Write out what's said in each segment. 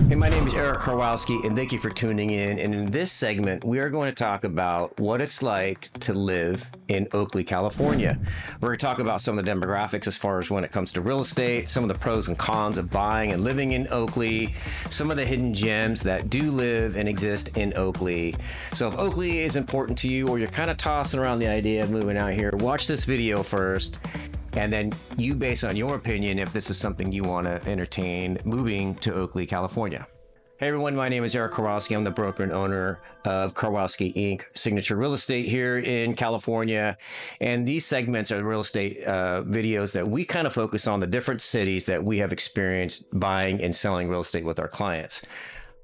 Hey, my name is Eric Karwowski, and thank you for tuning in. And in this segment, we are going to talk about what it's like to live in Oakley, California. We're going to talk about some of the demographics as far as when it comes to real estate, some of the pros and cons of buying and living in Oakley, some of the hidden gems that do live and exist in Oakley. So if Oakley is important to you, or you're kind of tossing around the idea of moving out here, watch this video first. And then you base on your opinion if this is something you want to entertain moving to Oakley, California. Hey everyone, my name is Eric Karwowski. I'm the broker and owner of Karwowski Inc. Signature Real Estate here in California. And these segments are real estate videos that we kind of focus on the different cities that we have experienced buying and selling real estate with our clients.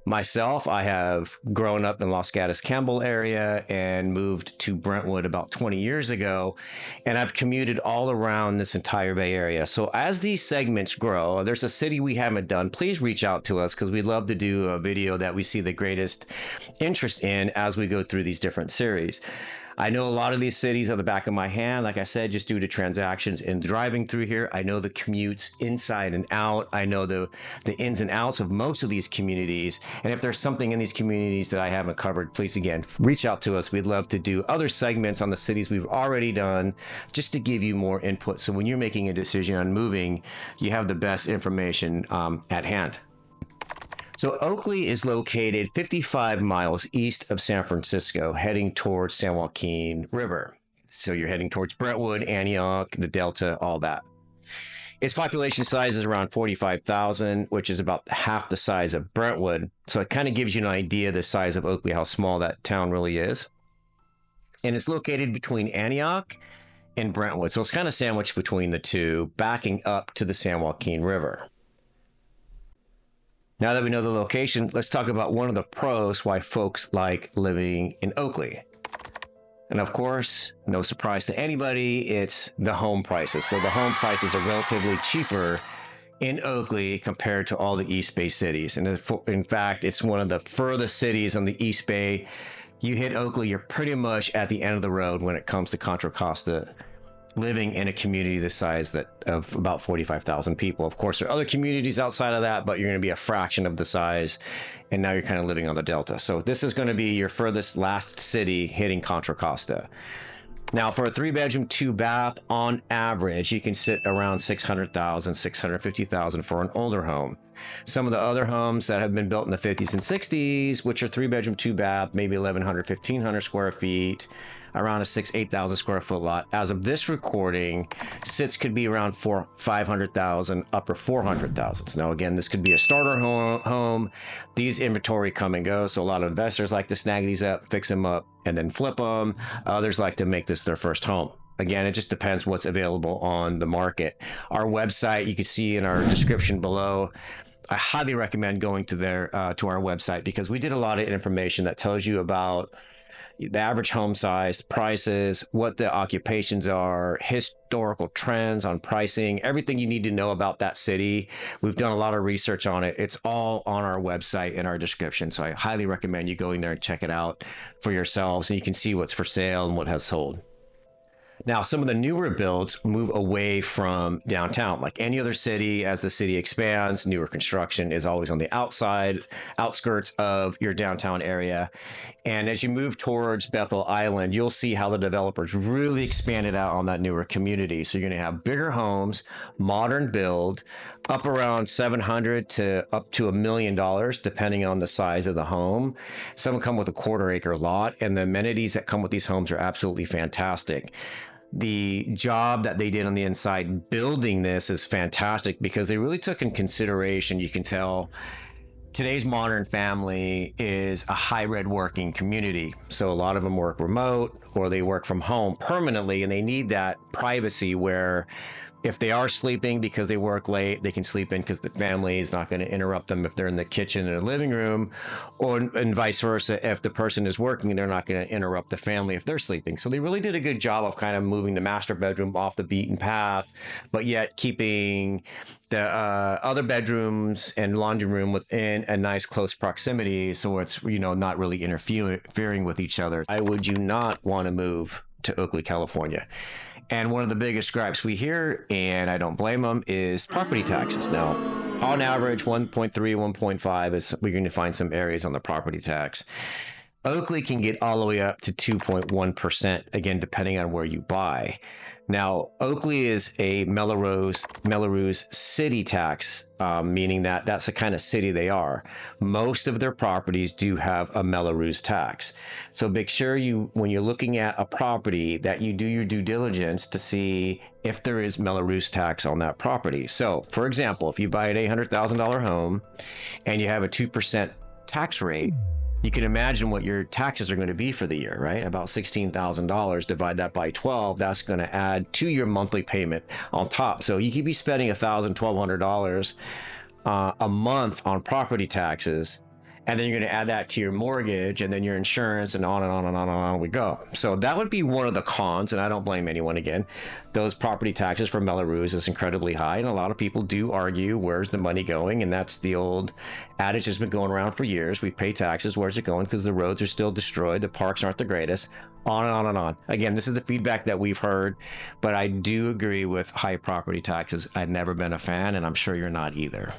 Myself, I have grown up in Los Gatos Campbell area and moved to Brentwood about 20 years ago. And I've commuted all around this entire Bay Area. So as these segments grow, there's a city we haven't done, please reach out to us because we'd love to do a video that we see the greatest interest in as we go through these different series. I know a lot of these cities are the back of my hand, like I said, just due to transactions and driving through here. I know the commutes inside and out. I know the ins and outs of most of these communities. And if there's something in these communities that I haven't covered, please, again, reach out to us. We'd love to do other segments on the cities we've already done just to give you more input. So when you're making a decision on moving, you have the best information at hand. So Oakley is located 55 miles east of San Francisco, heading towards San Joaquin River. So you're heading towards Brentwood, Antioch, the Delta, all that. Its population size is around 45,000, which is about half the size of Brentwood. So it kind of gives you an idea of the size of Oakley, how small that town really is. And it's located between Antioch and Brentwood. So it's kind of sandwiched between the two, backing up to the San Joaquin River. Now that we know the location, let's talk about one of the pros why folks like living in Oakley. And of course, no surprise to anybody, it's the home prices. So the home prices are relatively cheaper in Oakley compared to all the East Bay cities. And in fact, it's one of the furthest cities on the East Bay. You hit Oakley, you're pretty much at the end of the road when it comes to Contra Costa, living in a community the size of about 45,000 people. Of course, there are other communities outside of that, but you're going to be a fraction of the size. And now you're kind of living on the Delta. So this is going to be your furthest last city hitting Contra Costa. Now, for a 3-bedroom, 2-bath, on average, you can sit around $600,000, $650,000 for an older home. Some of the other homes that have been built in the 50s and 60s, which are 3-bedroom, 2-bath, maybe 1,100, 1,500 square feet, around a 8,000 square foot lot. As of this recording, sits could be around 500,000, upper 400,000. So now again, this could be a starter home. These inventory come and go. So a lot of investors like to snag these up, fix them up, and then flip them. Others like to make this their first home. Again, it just depends what's available on the market. Our website, you can see in our description below. I highly recommend going to to our website because we did a lot of information that tells you about the average home size, prices, what the occupations are, historical trends on pricing, everything you need to know about that city. We've done a lot of research on it. It's all on our website in our description. So I highly recommend you going there and check it out for yourselves. And you can see what's for sale and what has sold. Now, some of the newer builds move away from downtown. Like any other city, as the city expands, newer construction is always on the outskirts of your downtown area. And as you move towards Bethel Island, you'll see how the developers really expanded out on that newer community. So you're going to have bigger homes, modern build, up around $700,000 to up to $1 million, depending on the size of the home. Some come with a 1/4-acre lot, and the amenities that come with these homes are absolutely fantastic. The job that they did on the inside building this is fantastic because they really took in consideration, you can tell, today's modern family is a hybrid working community. So a lot of them work remote or they work from home permanently, and they need that privacy where if they are sleeping because they work late, they can sleep in because the family is not going to interrupt them if they're in the kitchen or living room, and vice versa. If the person is working, they're not going to interrupt the family if they're sleeping. So they really did a good job of kind of moving the master bedroom off the beaten path, but yet keeping the other bedrooms and laundry room within a nice close proximity, so it's not really interfering with each other. Why would you not want to move to Oakley, California? And one of the biggest gripes we hear, and I don't blame them, is property taxes. Now, On average, 1.3, 1.5 is we're going to find some areas on the property tax. Oakley can get all the way up to 2.1%, again, depending on where you buy. Now, Oakley is a Melrose city tax, meaning that that's the kind of city they are. Most of their properties do have a Melrose tax. So make sure when you're looking at a property, that you do your due diligence to see if there is Melrose tax on that property. So, for example, if you buy an $800,000 home and you have a 2% tax rate, you can imagine what your taxes are going to be for the year, right? About $16,000. Divide that by 12. That's going to add to your monthly payment on top. So you could be spending $1,000, $1,200 a month on property taxes, and then you're going to add that to your mortgage and then your insurance, and on and on and on and on we go. So that would be one of the cons, and I don't blame anyone. Again, those property taxes for Melrose is incredibly high, and a lot of people do argue, where's the money going? And that's the old adage that's been going around for years. We pay taxes, where's it going? Because the roads are still destroyed, the parks aren't the greatest, on and on and on. Again, this is the feedback that we've heard, but I do agree with high property taxes. I've never been a fan, and I'm sure you're not either.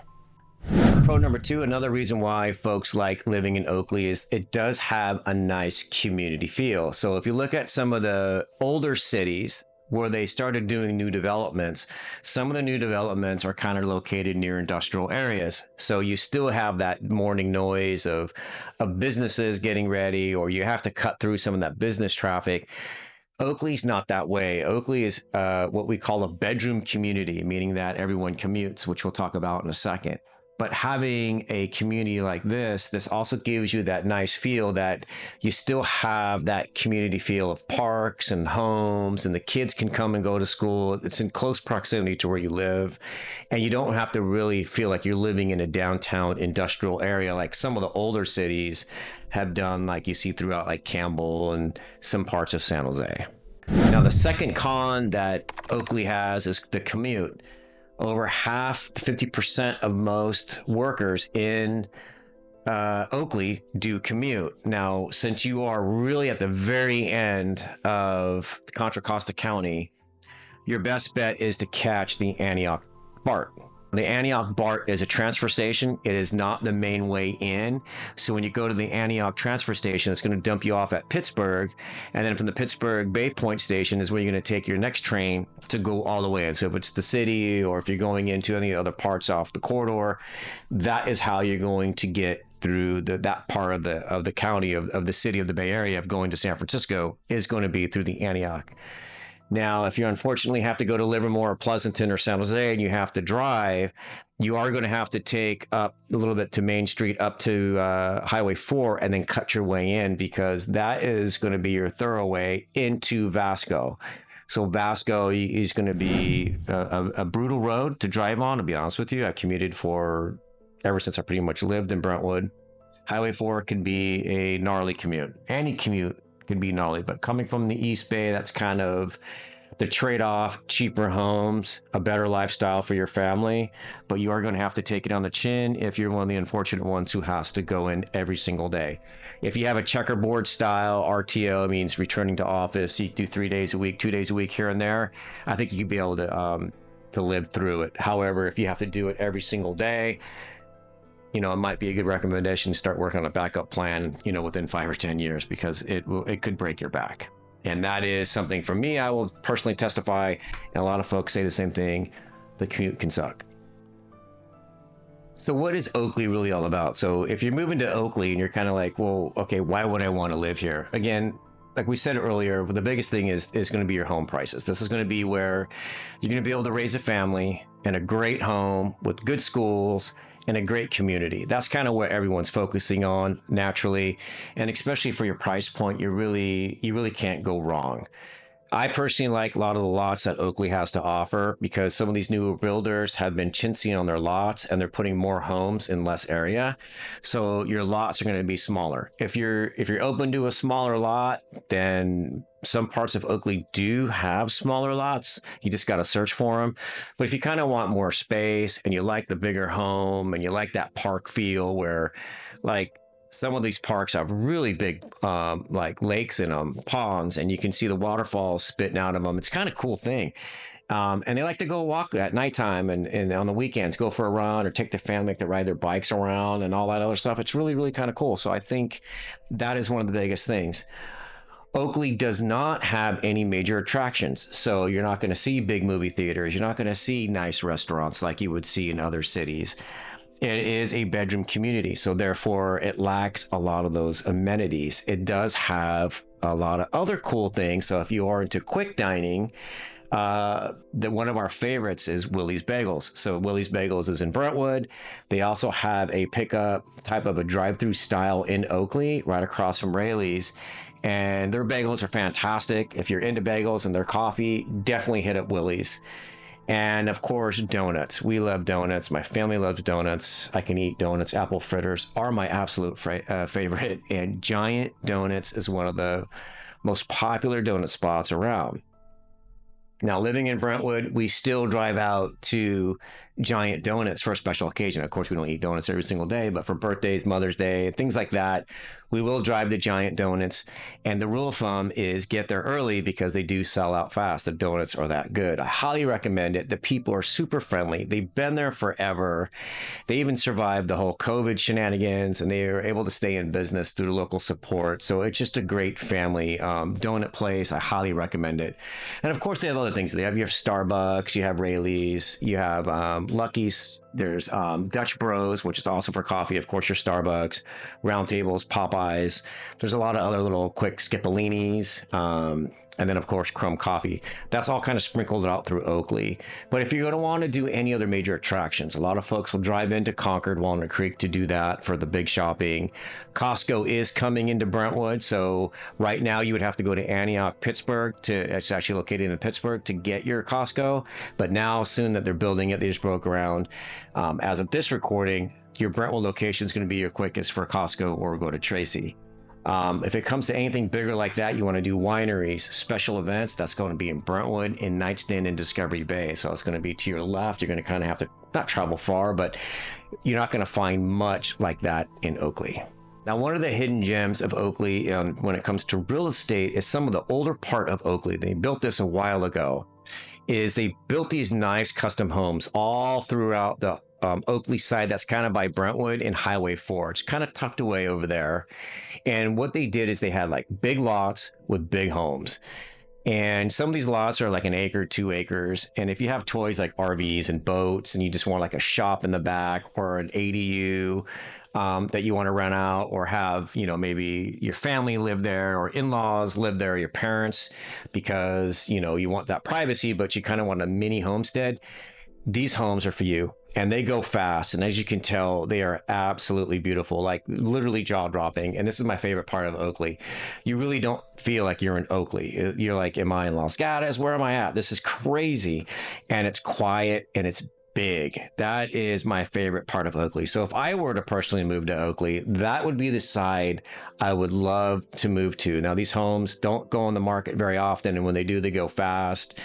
Pro number two, another reason why folks like living in Oakley is it does have a nice community feel. So if you look at some of the older cities where they started doing new developments, some of the new developments are kind of located near industrial areas. So you still have that morning noise of businesses getting ready, or you have to cut through some of that business traffic. Oakley's not that way. Oakley is what we call a bedroom community, meaning that everyone commutes, which we'll talk about in a second. But having a community like this also gives you that nice feel that you still have that community feel of parks and homes, and the kids can come and go to school. It's in close proximity to where you live, and you don't have to really feel like you're living in a downtown industrial area like some of the older cities have done, like you see throughout like Campbell and some parts of San Jose. Now, the second con that Oakley has is the commute. Over half, 50% of most workers in Oakley do commute. Now, since you are really at the very end of Contra Costa County, your best bet is to catch the Antioch BART. The Antioch BART is a transfer station. It is not the main way in. So when you go to the Antioch transfer station, it's going to dump you off at Pittsburgh. And then from the Pittsburgh Bay Point station is where you're going to take your next train to go all the way in. So if it's the city, or if you're going into any other parts off the corridor, that is how you're going to get through that part of the county of the city of the Bay Area of going to San Francisco, is going to be through the Antioch. Now, if you unfortunately have to go to Livermore or Pleasanton or San Jose and you have to drive, you are going to have to take up a little bit to Main Street up to Highway 4 and then cut your way in, because that is going to be your thoroughway into Vasco. So Vasco is going to be a brutal road to drive on, to be honest with you. I've commuted ever since I pretty much lived in Brentwood. Highway 4 can be a gnarly commute. Any commute can be gnarly, but coming from the East Bay, that's kind of the trade-off: cheaper homes, a better lifestyle for your family, but you are going to have to take it on the chin if you're one of the unfortunate ones who has to go in every single day. If you have a checkerboard style RTO, means returning to office, you do 3 days a week, 2 days a week here and there, I think you could be able to live through it. However, if you have to do it every single day, it might be a good recommendation to start working on a backup plan, within 5 or 10 years, because it could break your back. And that is something, for me, I will personally testify, and a lot of folks say the same thing: the commute can suck. So what is Oakley really all about? So if you're moving to Oakley and you're kind of like, well, okay, why would I want to live here? Again, like we said earlier, the biggest thing is going to be your home prices. This is going to be where you're going to be able to raise a family in a great home with good schools and a great community. That's kind of what everyone's focusing on naturally. And especially for your price point, you really can't go wrong. I personally like a lot of the lots that Oakley has to offer, because some of these new builders have been chintzy on their lots and they're putting more homes in less area. So your lots are going to be smaller. If you're open to a smaller lot, then some parts of Oakley do have smaller lots. You just got to search for them. But if you kind of want more space and you like the bigger home and you like that park feel, where like some of these parks have really big like lakes in them, ponds, and you can see the waterfalls spitting out of them. It's kind of cool thing. And they like to go walk at nighttime and on the weekends, go for a run or take the family, like to ride their bikes around and all that other stuff. It's really, really kind of cool. So I think that is one of the biggest things. Oakley does not have any major attractions. So you're not going to see big movie theaters. You're not going to see nice restaurants like you would see in other cities. It is a bedroom community. So therefore, it lacks a lot of those amenities. It does have a lot of other cool things. So if you are into quick dining, one of our favorites is Willie's Bagels. So Willie's Bagels is in Brentwood. They also have a pickup type of a drive-through style in Oakley, right across from Rayleigh's. And their bagels are fantastic. If you're into bagels and their coffee, definitely hit up Willie's. And of course, donuts. We love donuts. My family loves donuts. I can eat donuts. Apple fritters are my absolute favorite. And Giant Donuts is one of the most popular donut spots around. Now, living in Brentwood, we still drive out to Giant Donuts for a special occasion. Of course, we don't eat donuts every single day, but for birthdays, Mother's Day, things like that, we will drive to Giant Donuts. And the rule of thumb is get there early because they do sell out fast. The donuts are that good. I highly recommend it. The people are super friendly. They've been there forever. They even survived the whole COVID shenanigans, and they are able to stay in business through local support. So it's just a great family donut place. I highly recommend it. And of course, they have other things. They have your Starbucks, you have Rayleigh's, you have Lucky's, there's Dutch Bros, which is awesome for coffee. Of course, your Starbucks, Round Tables, Popeyes. There's a lot of other little quick Skipolinis. And then, of course, Crumb Coffee. That's all kind of sprinkled out through Oakley. But if you're going to want to do any other major attractions, a lot of folks will drive into Concord, Walnut Creek to do that for the big shopping. Costco is coming into Brentwood. So right now you would have to go to Antioch, Pittsburgh. It's actually located in Pittsburgh to get your Costco. But now, soon that they're building it, they just broke ground. As of this recording, your Brentwood location is going to be your quickest for Costco or go to Tracy. If it comes to anything bigger like that, you want to do wineries, special events, that's going to be in Brentwood, in Knightstand, and Discovery Bay. So it's going to be to your left. You're going to kind of have to not travel far, but you're not going to find much like that in Oakley. Now, one of the hidden gems of Oakley when it comes to real estate is some of the older part of Oakley. They built this a while ago. Is they built these nice custom homes all throughout the Oakley side that's kind of by Brentwood and Highway 4. It's kind of tucked away over there. And what they did is they had like big lots with big homes. And some of these lots are like an acre, 2 acres. And if you have toys like RVs and boats and you just want like a shop in the back or an ADU that you want to rent out or have, maybe your family live there or in-laws live there, your parents, because, you want that privacy, but you kind of want a mini homestead. These homes are for you. And they go fast. And as you can tell, they are absolutely beautiful, like literally jaw dropping. And this is my favorite part of Oakley. You really don't feel like you're in Oakley. You're like, am I in Los Gatos? Where am I at? This is crazy. And it's quiet and it's big. That is my favorite part of Oakley. So if I were to personally move to Oakley, that would be the side I would love to move to. Now, these homes don't go on the market very often. And when they do, they go fast.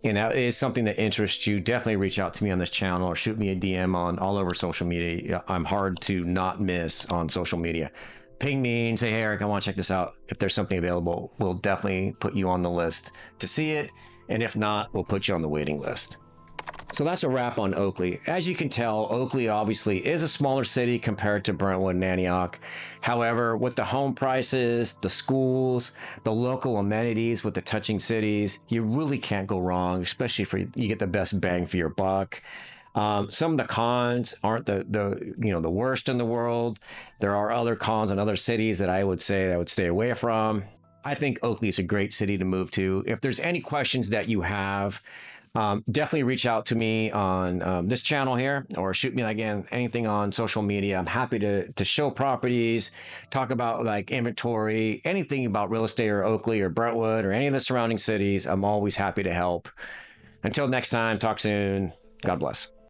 And that is something that interests you. Definitely reach out to me on this channel or shoot me a DM on all over social media. I'm hard to not miss on social media. Ping me and say, hey, Eric, I want to check this out. If there's something available, we'll definitely put you on the list to see it. And if not, we'll put you on the waiting list. So that's a wrap on Oakley. As you can tell, Oakley obviously is a smaller city compared to Brentwood and Antioch. However, with the home prices, the schools, the local amenities with the touching cities, you really can't go wrong, especially if you get the best bang for your buck. Some of the cons aren't the worst in the world. There are other cons in other cities that I would say I would stay away from. I think Oakley is a great city to move to. If there's any questions that you have, definitely reach out to me on this channel here or shoot me again anything on social media. I'm happy to show properties, talk about like inventory, anything about real estate or Oakley or Brentwood or any of the surrounding cities. I'm always happy to help. Until next time, talk soon. God bless.